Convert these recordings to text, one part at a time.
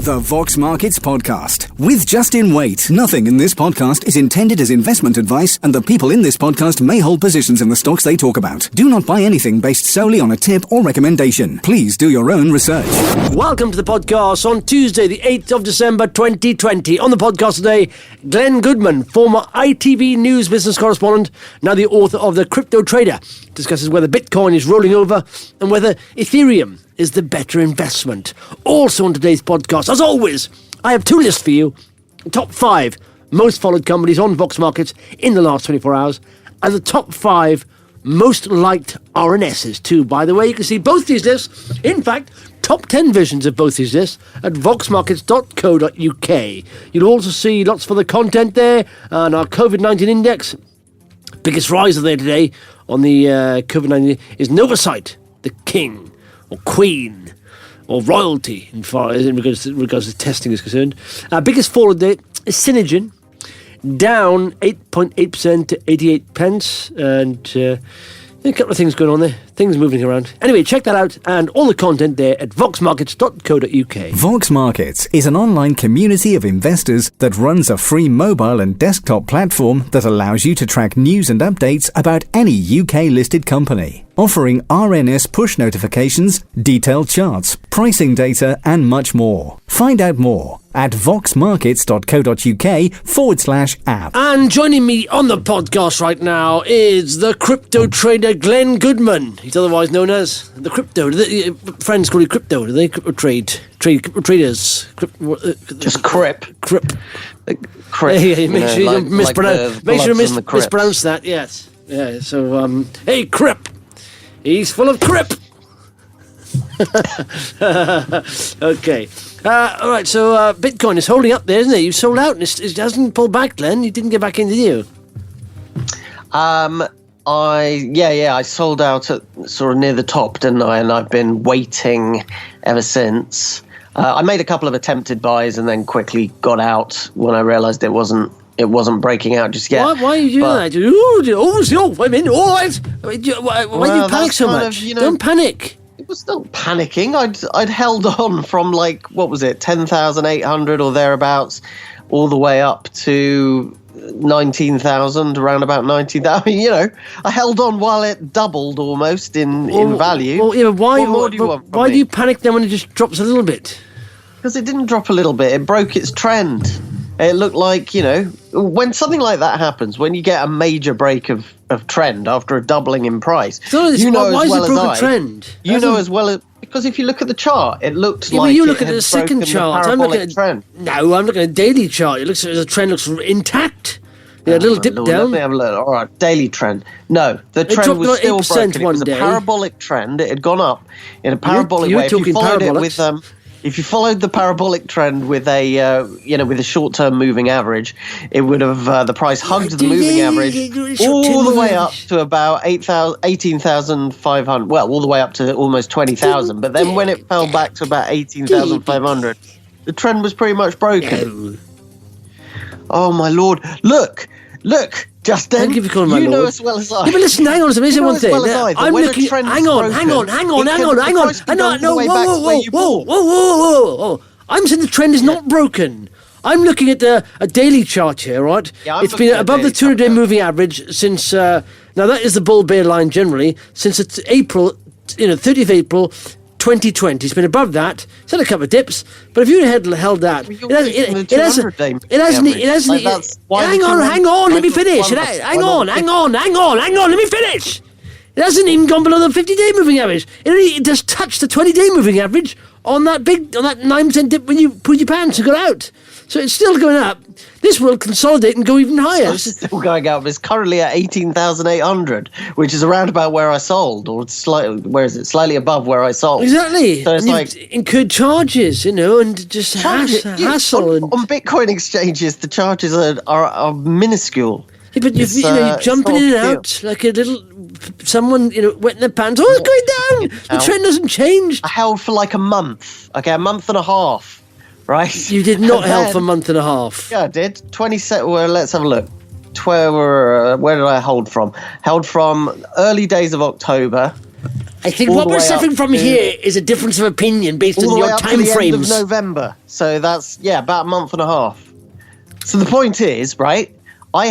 The Vox Markets Podcast with Justin Waite. Nothing in this podcast is intended as investment advice, and the people in this podcast may hold positions in the stocks they talk about. Do not buy anything based solely on a tip or recommendation. Please do your own research. Welcome to the podcast on Tuesday, the 8th of December 2020. On the podcast today, Glen Goodman, former ITV News business correspondent, now the author of The Crypto Trader, discusses whether Bitcoin is rolling over and whether Ethereum is the better investment. Also on today's podcast, as always, I have two lists for you. Top 5 most followed companies on Vox Markets in the last 24 hours, and the top 5 most liked RNSs too. By the way, you can see both these lists, in fact, top 10 versions of both these lists at voxmarkets.co.uk. You'll also see lots of other content there, and our COVID-19 index. Biggest riser there today on the COVID-19 is Novacyte, the king or queen or royalty in regards to testing is concerned. Biggest fall of the day is Synergen, down 8.8% to 88 pence, and a couple of things going on there, things moving around. Anyway, check that out and all the content there at voxmarkets.co.uk. Vox Markets is an online community of investors that runs a free mobile and desktop platform that allows you to track news and updates about any UK-listed company, offering RNS push notifications, detailed charts, pricing data, and much more. Find out more at voxmarkets.co.uk/app. And joining me on the podcast right now is the crypto trader Glen Goodman. He's otherwise known as the crypto. Friends call you crypto. Do they traders? Just crip. Crip. Crip. Hey, make sure you don't mispronounce. Make sure you Crips. mispronounce that. Yes. Yeah. So, hey, crip. He's full of crip. Okay. All right. So Bitcoin is holding up there, isn't it? You sold out, and it hasn't pulled back, Glenn. You didn't get back in, did you? I sold out at sort of near the top, didn't I? And I've been waiting ever since. I made a couple of attempted buys and then quickly got out when I realised it wasn't breaking out just yet. Why are you doing that? I'm in. All right. Why do you panic so much? Don't panic. It was not panicking. I'd held on from 10,800 or thereabouts, all the way up to 19,000, around about 19,000. I held on while it doubled almost in value. Well, yeah, but why? What more do you want from why me? do you panic then when it just drops a little bit? Because it didn't drop a little bit. It broke its trend. It looked like, when something like that happens, when you get a major break of trend after a doubling in price, why is it broken trend? As well as, because if you look at the chart, it looked like but you it look at had the second broken chart. the I'm looking parabolic at trend. No, I'm looking at a daily chart. It looks the trend looks intact. Yeah, a little dip Lord, down. Let me have a look. All right, daily trend. No, the trend was still broken. It was a parabolic trend. It had gone up in a parabolic way. If you followed the parabolic trend with a short-term moving average, it would have the price hugged the moving average all the way up to about 18,500. Well, all the way up to almost 20,000. But then when it fell back to about 18,500, the trend was pretty much broken. Oh my Lord! Look, Justin. Thank you for calling my Lord. You know as well as I. Yeah, but listen, hang on a minute. One thing. I'm looking. Hang on. Whoa. I'm saying the trend is not broken. I'm looking at a daily chart here, right? Yeah, it's been above the 200-day moving average since. Now that is the bull-bear line generally since it's April. 30th April. 2020. It's been above that. It's had a couple of dips, but if you had held that, it hasn't. Hang on. Let me finish. Hang on. Let me finish. It hasn't even gone below the 50-day moving average. It just touched the 20-day moving average on that 9% dip when you pulled your pants and got out. So it's still going up. This will consolidate and go even higher. It's still going up. It's currently at 18,800, which is around about where I sold, or slightly above where I sold. Exactly. So it's you've incurred charges, and just hassle. On Bitcoin exchanges, the charges are minuscule. Yeah, but you're jumping in and out like a little someone, wetting their pants. Oh, it's going down. The trend hasn't changed. I held for like a month. Okay, a month and a half. Right. You did not held for a month and a half. Yeah, I did. 27. Well, let's have a look. Where did I hold from? Held from early days of October I think what we're suffering from here is a difference of opinion based on your time frames. End of November. So that's, about a month and a half. So the point is, right, I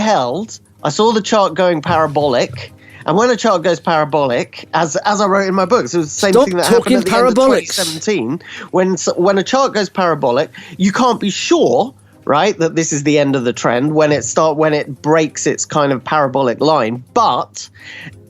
saw the chart going parabolic. And when a chart goes parabolic, as I wrote in my books, it was the same thing that happened at the end of 2017. When a chart goes parabolic, you can't be sure, right, that this is the end of the trend when it breaks its kind of parabolic line. But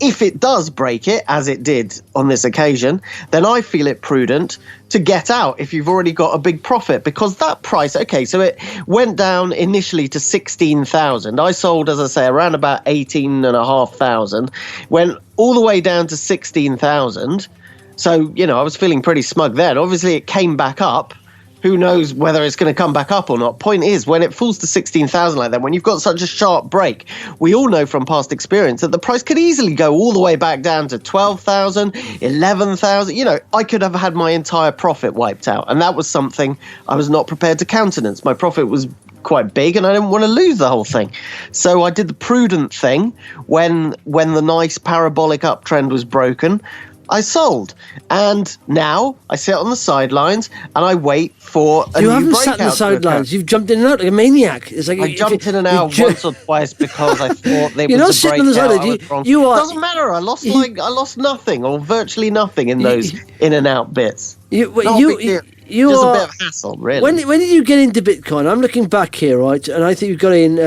if it does break it, as it did on this occasion, then I feel it prudent to get out if you've already got a big profit, because that price, so it went down initially to 16,000. I sold, as I say, around about 18,500, went all the way down to 16,000. So, I was feeling pretty smug then. Obviously, it came back up. Who knows whether it's going to come back up or not? Point is, when it falls to 16,000 like that, when you've got such a sharp break, we all know from past experience that the price could easily go all the way back down to 12,000, 11,000. I could have had my entire profit wiped out. And that was something I was not prepared to countenance. My profit was quite big and I didn't want to lose the whole thing. So I did the prudent thing when the nice parabolic uptrend was broken. I sold, and now I sit on the sidelines and I wait for a new breakout. You haven't sat on the sidelines. You've jumped in and out like a maniac. It's like I jumped in and out once or twice because I thought there was a breakout. You're not sitting on the sidelines. It doesn't matter. I lost nothing or virtually nothing in those in and out bits. Just a bit of hassle, really. When did you get into Bitcoin? I'm looking back here, right, and I think you got in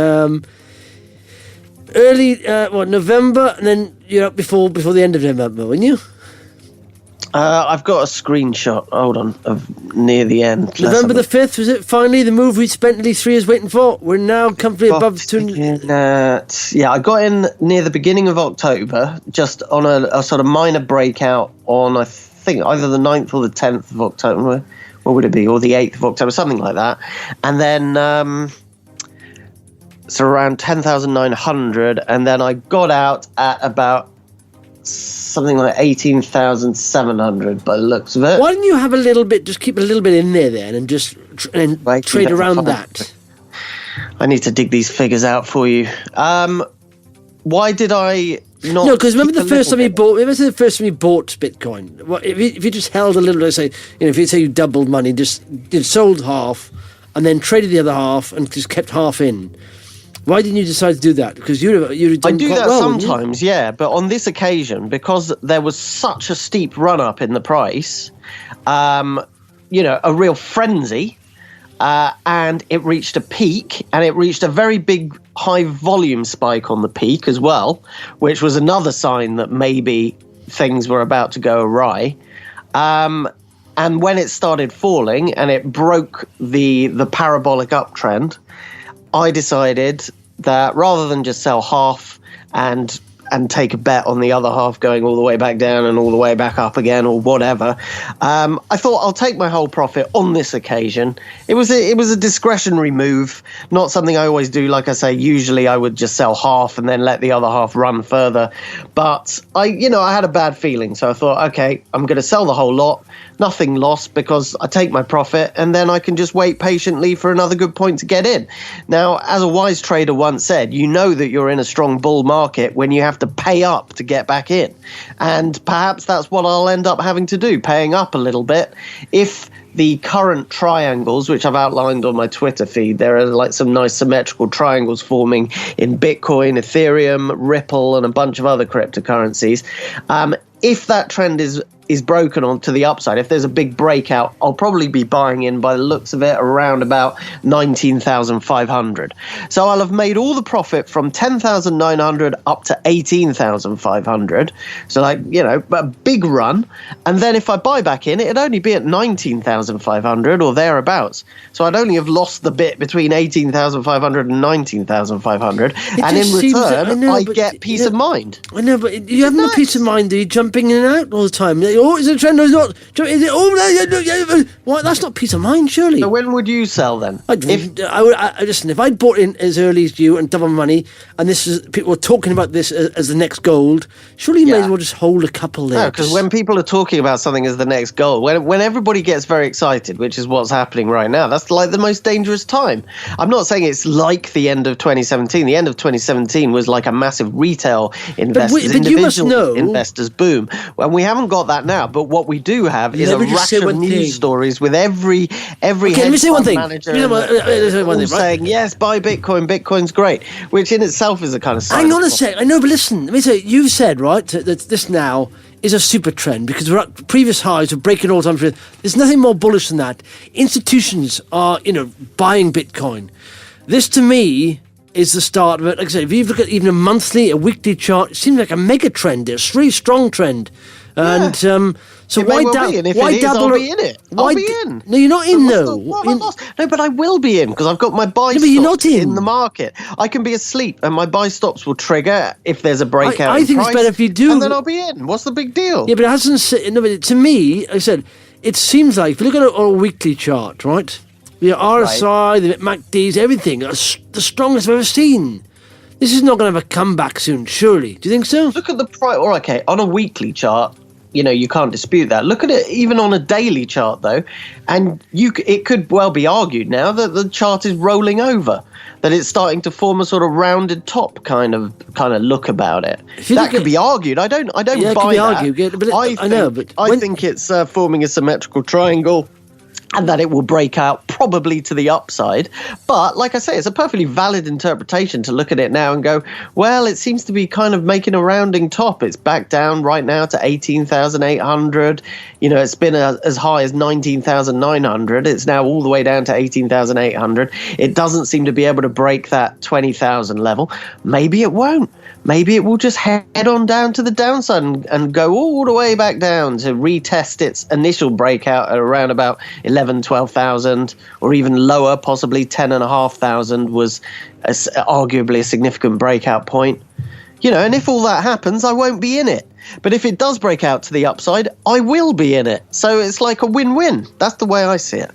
early November, and then you're up before the end of November, weren't you? I've got a screenshot, hold on, of near the end. November the 5th, was it finally the move we spent nearly 3 years waiting for? We're now comfortably above... I got in near the beginning of October, just on a sort of minor breakout on, I think, either the 9th or the 10th of October. What would it be? Or the 8th of October, something like that. And then... so around 10,900, and then I got out at about... something like 18,700 by the looks of it. Why didn't you have a little bit, just keep a little bit in there then and just trade around that? I need to dig these figures out for you. Why did I not? No, because remember the first time you bought Bitcoin? If you just held a little bit, say, if you say you doubled money, just sold half and then traded the other half and just kept half in. Why didn't you decide to do that? Because you'd have done I do quite that well, sometimes, yeah. But on this occasion, because there was such a steep run-up in the price, a real frenzy, and it reached a peak, and it reached a very big high-volume spike on the peak as well, which was another sign that maybe things were about to go awry. And when it started falling and it broke the parabolic uptrend, I decided that rather than just sell half and take a bet on the other half going all the way back down and all the way back up again or whatever, I thought I'll take my whole profit on this occasion. It was a discretionary move, not something I always do. Like I say, usually I would just sell half and then let the other half run further. But I had a bad feeling, so I thought, okay, I'm going to sell the whole lot. Nothing lost because I take my profit and then I can just wait patiently for another good point to get in. Now, as a wise trader once said, you know that you're in a strong bull market when you have to pay up to get back in. And perhaps that's what I'll end up having to do, paying up a little bit. If the current triangles, which I've outlined on my Twitter feed, there are like some nice symmetrical triangles forming in Bitcoin, Ethereum, Ripple, and a bunch of other cryptocurrencies. If that trend is broken onto the upside, if there's a big breakout, I'll probably be buying in, by the looks of it, around about 19,500. So I'll have made all the profit from 10,900 up to 18,500. So a big run. And then if I buy back in, it'd only be at 19,500 or thereabouts. So I'd only have lost the bit between 18,500 and 19,500. And in return, I get peace of mind. I know, but you have no peace of mind. Are you jumping in and out all the time? is it a trend or is it not? Is it, what? That's not peace of mind, surely. So when would you sell then? Listen, if I'd bought in as early as you and double my money, and people were talking about this as the next gold, surely you may as well just hold a couple there. No, because when people are talking about something as the next gold, when everybody gets very excited, which is what's happening right now, that's like the most dangerous time. I'm not saying it's like the end of 2017. The end of 2017 was like a massive retail individual investors boom. Well, we haven't got that now, but what we do have is a rash of news stories with every hedge fund manager saying, yes, buy Bitcoin, Bitcoin's great, which in itself is a kind of sign. Hang on a sec. I know, but listen, let me say, you've said, right, that this now is a super trend because we're at previous highs, we're breaking all time. There's nothing more bullish than that. Institutions are, buying Bitcoin. This, to me, is the start of it. Like I said, if you look at even a weekly chart, it seems like a mega trend. It's a really strong trend. And so why dabble? I'll be in it. I'll be in. No, you're not in though. No, but I will be in because I've got my buy stops in the market. I can be asleep and my buy stops will trigger if there's a breakout. I think it's better if you do, and then I'll be in. What's the big deal? Yeah, but it hasn't. No, but to me, like I said, it seems like if you look at it on a weekly chart, right? The RSI, the MACDs, everything, the strongest I've ever seen. This is not going to have a comeback soon, surely. Do you think so? Look at the price. Okay, on a weekly chart, you can't dispute that. Look at it even on a daily chart, though, and it could well be argued now that the chart is rolling over, that it's starting to form a sort of rounded top kind of look about it. That could be argued. I don't buy that. I think it's forming a symmetrical triangle, and that it will break out probably to the upside. But like I say, it's a perfectly valid interpretation to look at it now and go, well, it seems to be kind of making a rounding top. It's back down right now to 18,800. It's been as high as 19,900. It's now all the way down to 18,800. It doesn't seem to be able to break that 20,000 level. Maybe it won't. Maybe it will just head on down to the downside and go all the way back down to retest its initial breakout at around about 11,000, 12,000, or even lower, possibly 10,500 was arguably a significant breakout point. And if all that happens, I won't be in it. But if it does break out to the upside, I will be in it. So it's like a win-win. That's the way I see it.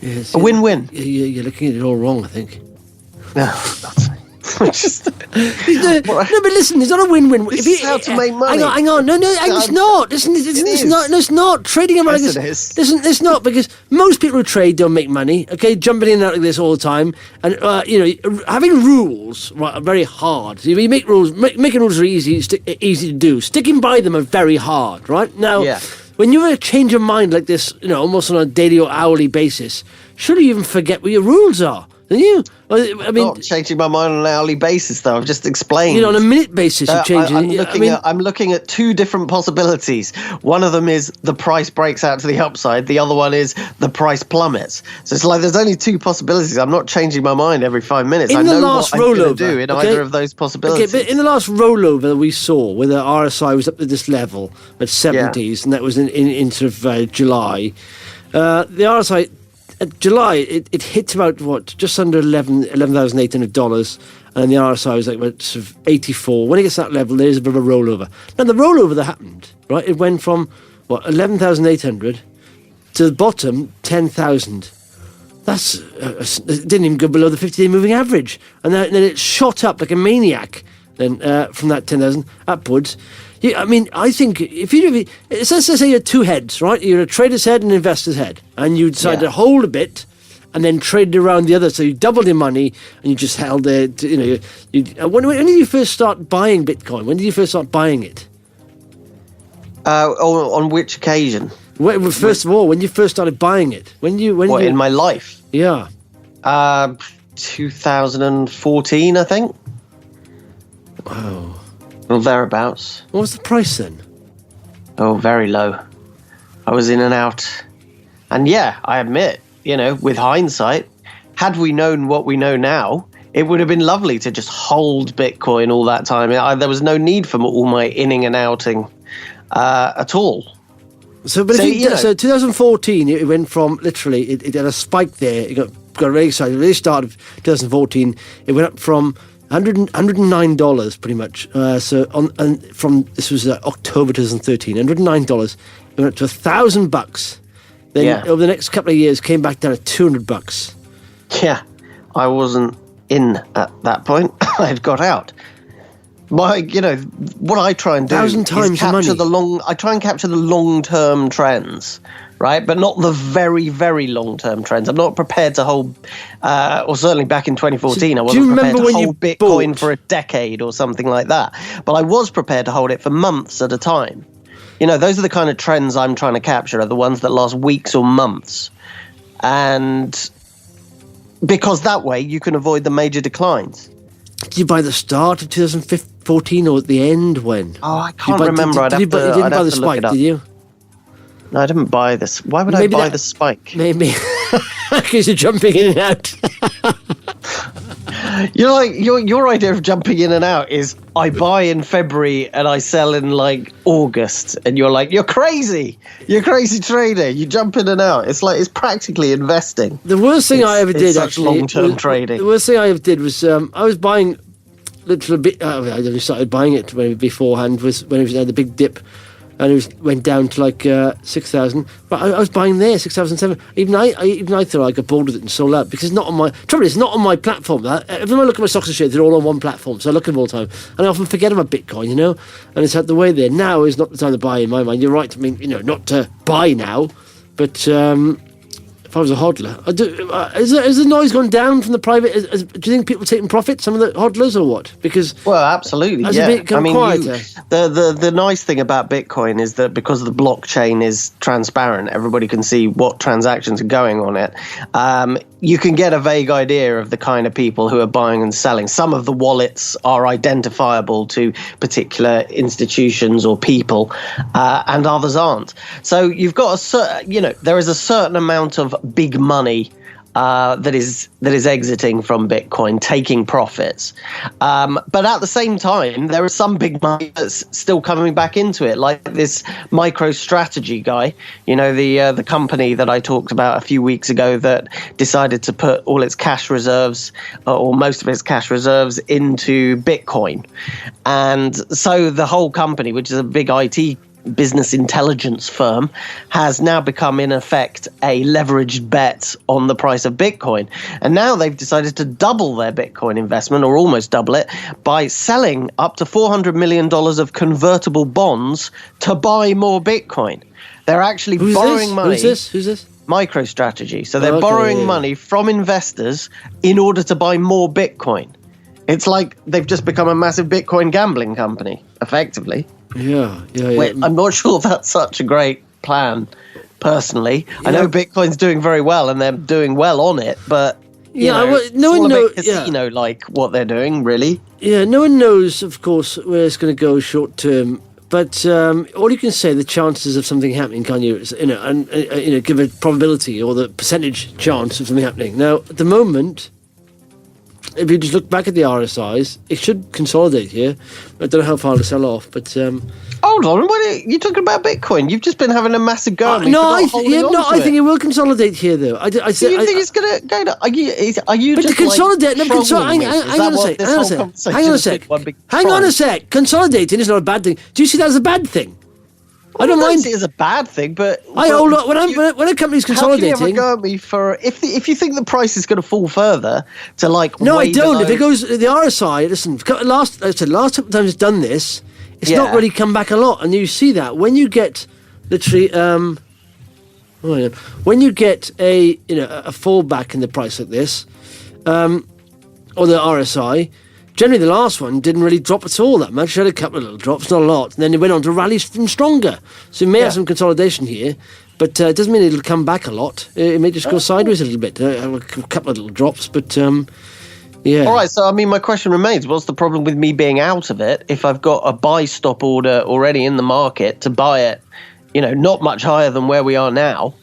Yes, a win-win. You're looking at it all wrong, I think. No, not no, but listen, it's not a win-win. This is how to make money. Hang on. No, it's not. Listen, it's not. Trading around like this. Listen, it's not, because most people who trade don't make money. Okay, jumping in and out like this all the time, and having rules are very hard. You make rules. Making rules are easy to do. Sticking by them are very hard. Right now, when you change your mind like this, almost on a daily or hourly basis, surely you even forget what your rules are. Don't you? I mean, not changing my mind on an hourly basis, though. I've just explained. On a minute basis, you're changing. I'm looking at two different possibilities. One of them is the price breaks out to the upside. The other one is the price plummets. So it's like there's only two possibilities. I'm not changing my mind every 5 minutes. I know what I'm going to do in either of those possibilities. Okay, but in the last rollover that we saw, where the RSI was up to this level at 70s, and that was in sort of July, the RSI. July, it hit about just under $11,800, and the RSI was like about sort of 84. When it gets to that level, there's a bit of a rollover. Now the rollover that happened, right? It went from 11,800 to the bottom 10,000. It didn't even go below the 50-day moving average, and then it shot up like a maniac. Then from that 10,000 upwards. I think let's say you had two heads, right? You're a trader's head and an investor's head, and you decided to hold a bit and then traded around the other. So you doubled your money and you just held it. When did you first start buying Bitcoin? When did you first start buying it? On which occasion? First of all, when you first started buying it, in my life? Yeah. 2014, I think. Wow. Or thereabouts. What was the price then? Oh, very low. I was in and out. And I admit, with hindsight, had we known what we know now, it would have been lovely to just hold Bitcoin all that time. There was no need for all my inning and outing at all. So 2014, it went from literally, it had a spike there. It got really excited. It really started 2014. It went up from $109 pretty much. From this was October 2013, $109. It went up to $1,000. Then over the next couple of years, came back down to $200. Yeah, I wasn't in at that point. I'd got out. What I try and do is capture I try and capture the long-term trends, right? But not the very, very long-term trends. I'm not prepared to hold, or certainly back in 2014, I wasn't prepared to hold Bitcoin for a decade or something like that. But I was prepared to hold it for months at a time. Those are the kind of trends I'm trying to capture, are the ones that last weeks or months. And because that way you can avoid the major declines. Did you buy the start of 2014 or at the end? When? Oh, I can't remember. You didn't buy the spike, did you? No, I didn't buy this. Why would I buy the spike? Maybe because you're jumping in and out. Your idea of jumping in and out is I buy in February and I sell in August, and you're like, you're crazy trader. You jump in and out. It's practically investing. The worst thing I ever did, actually, long-term trading. The worst thing I ever did was I was buying literally bit. I only started buying it maybe beforehand was when it had the big dip. And it went down to 6,000. But I was buying there 6,007. Even I thought I got bored with it and sold out because it's not on my. Trouble is, it's not on my platform. Every time I look at my stocks and shares, they're all on one platform. So I look at them all the time, and I often forget about Bitcoin. And it's at the way there. Now is not the time to buy in my mind. You're right. I mean, not to buy now, but if I was a hodler, is the noise gone down from the private? Do you think people are taking profit, some of the hodlers, or what? Because absolutely, yeah. The nice thing about Bitcoin is that because the blockchain is transparent, everybody can see what transactions are going on it. You can get a vague idea of the kind of people who are buying and selling. Some of the wallets are identifiable to particular institutions or people, and others aren't. So you've got there is a certain amount of big money that is exiting from Bitcoin, taking profits. But at the same time, there is some big money that's still coming back into it, like this MicroStrategy guy, the company that I talked about a few weeks ago that decided to put all its cash reserves, or most of its cash reserves, into Bitcoin. And so the whole company, which is a big IT business intelligence firm, has now become in effect a leveraged bet on the price of Bitcoin. And now they've decided to double their Bitcoin investment, or almost double it, by selling up to $400 million of convertible bonds to buy more Bitcoin. They're actually borrowing money. Who's this? MicroStrategy. So they're borrowing money from investors in order to buy more Bitcoin. It's like they've just become a massive Bitcoin gambling company, effectively. Yeah. I'm not sure that's such a great plan, personally. Yeah. I know Bitcoin's doing very well, and they're doing well on it, but no one knows. Casino-like what they're doing, really. Yeah, no one knows, of course, where it's going to go short term. But all you can say, the chances of something happening, can you? And give a probability or the percentage chance of something happening. Now, at the moment, if you just look back at the RSIs, it should consolidate here. I don't know how far to sell off, but hold on, what are you talking about Bitcoin? You've just been having a massive go at me. I think it will consolidate here, though. Do you think it's going to go? Are you? But just to consolidate, hang on a sec. Consolidating is not a bad thing. Do you see that as a bad thing? I don't mind. See it as a bad thing, but when a company's consolidating, how can you ever go at me for if you think the price is going to fall further to No, I don't. Below. If it goes the RSI, listen. Last couple of times it's done this, it's not really come back a lot, and you see that when you get literally when you get a fallback in the price like this, or the RSI. Generally, the last one didn't really drop at all that much. It had a couple of little drops, not a lot. And then it went on to rally stronger. So we may have some consolidation here, but it doesn't mean it'll come back a lot. It may just go sideways a little bit. A couple of little drops, but yeah. All right, so my question remains, what's the problem with me being out of it if I've got a buy stop order already in the market to buy it, not much higher than where we are now?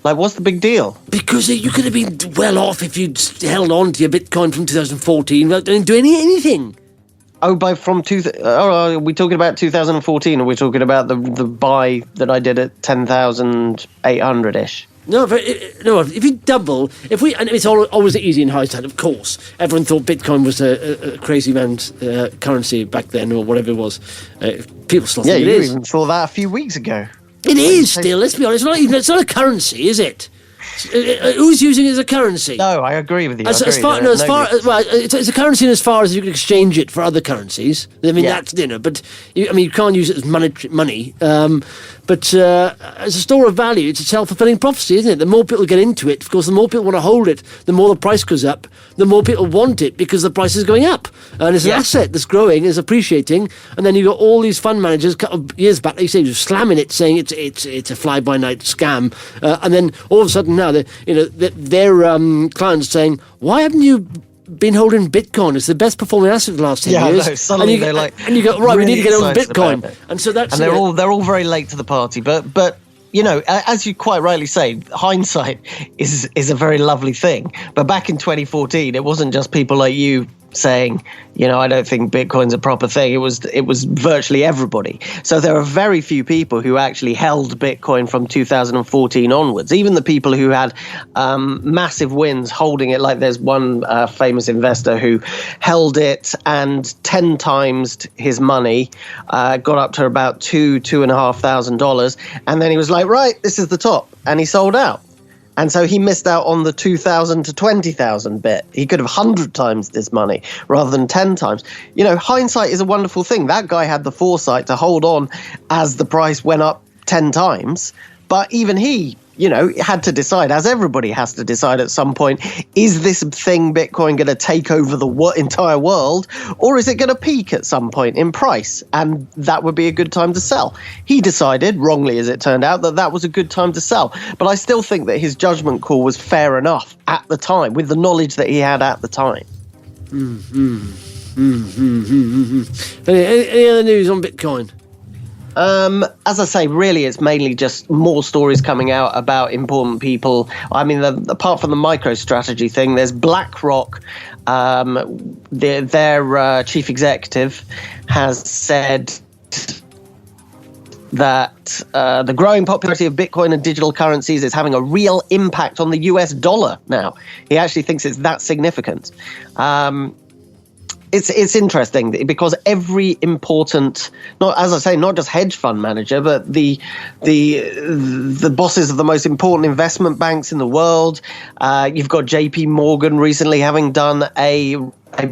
What's the big deal? Because you could have been well off if you'd held on to your Bitcoin from 2014 without doing anything. Oh, are we talking about 2014, or are we talking about the buy that I did at 10,800-ish? No, if you double, and it's always easy in hindsight, of course. Everyone thought Bitcoin was a crazy man's currency back then, or whatever it was. People still think it is. Yeah, you even thought that a few weeks ago. It is still, let's be honest. It's not a currency, is it? Who's using it as a currency? No, I agree with you. It's a currency as far as you can exchange it for other currencies. I mean, that's but you can't use it as money. But as a store of value, it's a self-fulfilling prophecy, isn't it? The more people get into it, of course, the more people want to hold it, the more the price goes up, the more people want it because the price is going up. And it's an asset that's growing, is appreciating, and then you've got all these fund managers a couple of years back, like you say, just slamming it, saying it's a fly-by-night scam. And then all of a sudden now, their clients saying, why haven't you been holding Bitcoin? It's the best performing asset of the last 10 years. No, suddenly they're like, and you go, right, really, we need to get on Bitcoin. And so that's, and they're all very late to the party. But as you quite rightly say, hindsight is a very lovely thing. But back in 2014, it wasn't just people like you saying, I don't think Bitcoin's a proper thing. It was virtually everybody. So there are very few people who actually held Bitcoin from 2014 onwards. Even the people who had massive wins holding it, like there's one famous investor who held it and 10 times his money, got up to about $2,500, and then he was like, right, this is the top, and he sold out. And so he missed out on the 2,000 to 20,000 bit. He could have 100 times this money rather than 10 times. Hindsight is a wonderful thing. That guy had the foresight to hold on as the price went up 10 times. But even he, had to decide, as everybody has to decide at some point, is this thing Bitcoin going to take over the entire world, or is it going to peak at some point in price? And that would be a good time to sell. He decided, wrongly as it turned out, that was a good time to sell. But I still think that his judgment call was fair enough at the time, with the knowledge that he had at the time. Any other news on Bitcoin? As I say, really, it's mainly just more stories coming out about important people. I mean, apart from the MicroStrategy thing, there's BlackRock. Their chief executive has said that the growing popularity of Bitcoin and digital currencies is having a real impact on the US dollar now. He actually thinks it's that significant. It's interesting because every important, not just hedge fund manager, but the bosses of the most important investment banks in the world. You've got JP Morgan recently having done a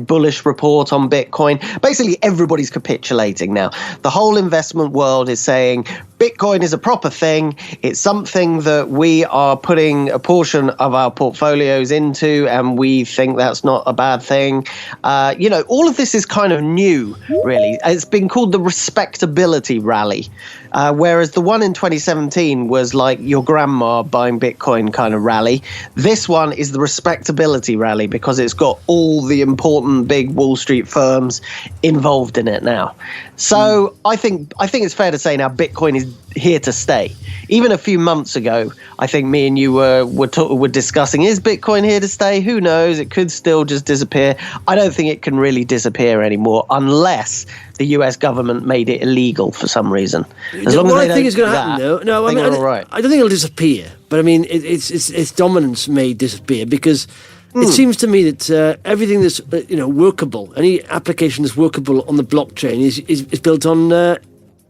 bullish report on Bitcoin. Basically, everybody's capitulating now. The whole investment world is saying Bitcoin is a proper thing. It's something that we are putting a portion of our portfolios into, and we think that's not a bad thing. All of this is kind of new, really. It's been called the respectability rally, whereas the one in 2017 was like your grandma buying Bitcoin kind of rally. This one is the respectability rally because it's got all the important big Wall Street firms involved in it now. So I think it's fair to say now Bitcoin is here to stay. Even a few months ago, I think me and you were discussing, is Bitcoin here to stay? Who knows? It could still just disappear. I don't think it can really disappear anymore unless the US government made it illegal for some reason. As long as I think is going to happen, though. No, I don't think it'll disappear. But I mean, its dominance may disappear because it seems to me that everything that's workable, any application that's workable on the blockchain is built on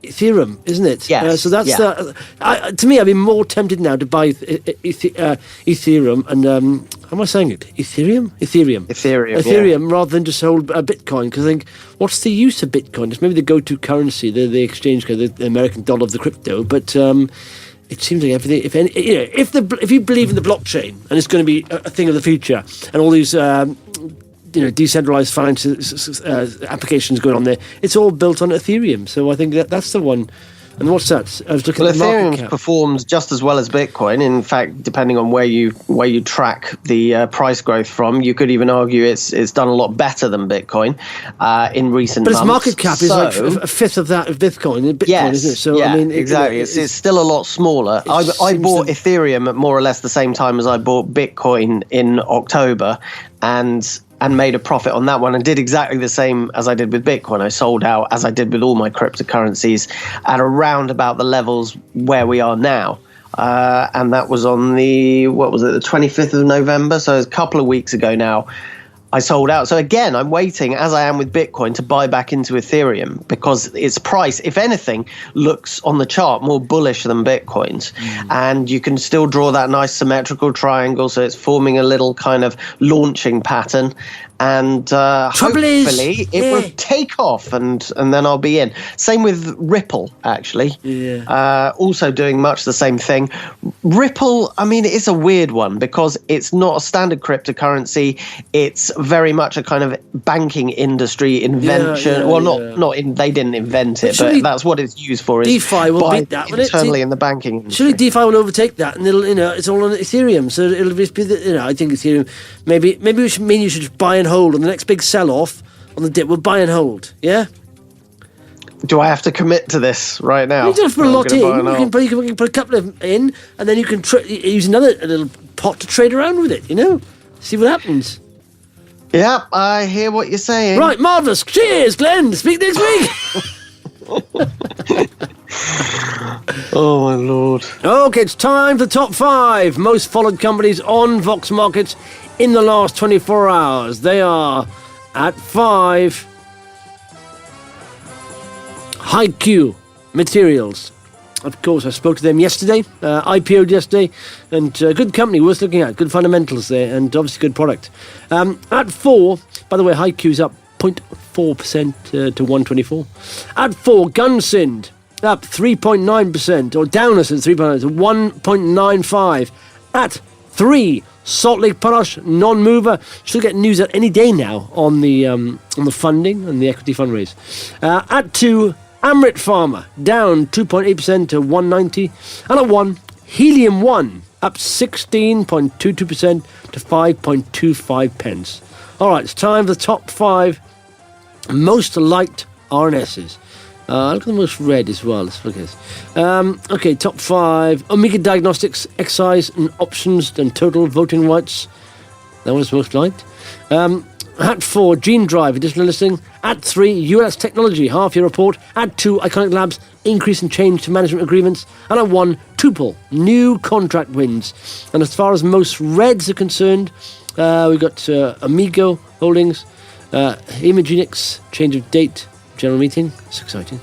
Ethereum, isn't it? Yes. So that's to me, I'd be more tempted now to buy Ethereum and how am I saying it? Ethereum, rather than just hold Bitcoin. Because I think, what's the use of Bitcoin? It's maybe the go-to currency, the exchange, the American dollar of the crypto, but. It seems like everything. If you believe in the blockchain and it's going to be a thing of the future, and all these decentralized finance applications going on there, it's all built on Ethereum. So I think that's the one. And what's that? I was looking at the market cap. Ethereum performs just as well as Bitcoin. In fact, depending on where you track the price growth from, you could even argue it's done a lot better than Bitcoin in recent months. But its market cap is like a fifth of that of Bitcoin, isn't it? So, I mean, exactly. It's still a lot smaller. I bought Ethereum at more or less the same time as I bought Bitcoin in October, and and made a profit on that one, and did exactly the same as I did with Bitcoin. I sold out, as I did with all my cryptocurrencies, at around about the levels where we are now. And that was on the 25th of November, so it's a couple of weeks ago now. I sold out. So again, I'm waiting, as I am with Bitcoin, to buy back into Ethereum because its price, if anything, looks on the chart more bullish than Bitcoin's. And you can still draw that nice symmetrical triangle, so it's forming a little kind of launching pattern. And hopefully it will take off, and then I'll be in. Same with Ripple, actually. Also doing much the same thing. Ripple, I mean, it's a weird one because it's not a standard cryptocurrency. It's very much a kind of banking industry invention. They didn't invent it, but that's what it's used for. DeFi will beat that, will it? Internally in the banking industry. Surely DeFi will overtake that, and it's all on Ethereum. So it'll just be I think Ethereum. Maybe you should just buy and hold on the next big sell-off on the dip. We'll buy and hold, yeah? Do I have to commit to this right now? You don't have to put a lot in. You can put a couple of in, and then you can use a little pot to trade around with it, See what happens. Yeah, I hear what you're saying. Right, marvellous. Cheers, Glenn. Speak next week. Oh, my Lord. Okay, it's time for the top 5 most followed companies on Vox Markets in the last 24 hours. They are at 5. HiQ Materials. Of course, I spoke to them yesterday, IPO'd yesterday, and good company, worth looking at, good fundamentals there, and obviously good product. At 4, by the way, HiQ's up 0.4% to 124. At 4, Gunsynd, up 3.9%, or down, I said 3.9%, to 1.95. At 3, Salt Lake Potash, non-mover. Should get news out any day now on the funding and the equity fundraise. At 2, Amrit Pharma, down 2.8% to 190. And at 1, Helium 1, up 16.22% to 5.25 pence. All right, it's time for the top 5 most liked RNSs. Look at the most read as well. Let's look at this. Okay, top 5. Omega Diagnostics, Excise and Options and Total Voting Rights. That was most liked. At 4, Gene Drive, additional listing. At 3, US Technology, half-year report. At 2, Iconic Labs, increase and change to management agreements. And at 1, Tuple, new contract wins. And as far as most reds are concerned, we've got Amigo Holdings, Imaginics, change of date, general meeting, it's exciting.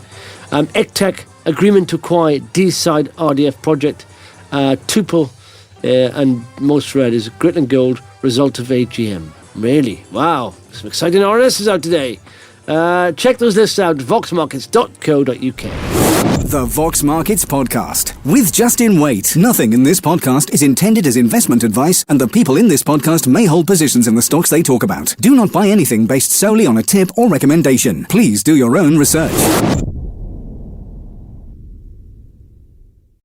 ECTEC, agreement to acquire D-Side RDF project. Tuple, and most red is Grit and Gold, result of AGM. Really? Wow. Some exciting RNSs out today. Check those lists out at voxmarkets.co.uk. The Vox Markets Podcast with Justin Waite. Nothing in this podcast is intended as investment advice, and the people in this podcast may hold positions in the stocks they talk about. Do not buy anything based solely on a tip or recommendation. Please do your own research.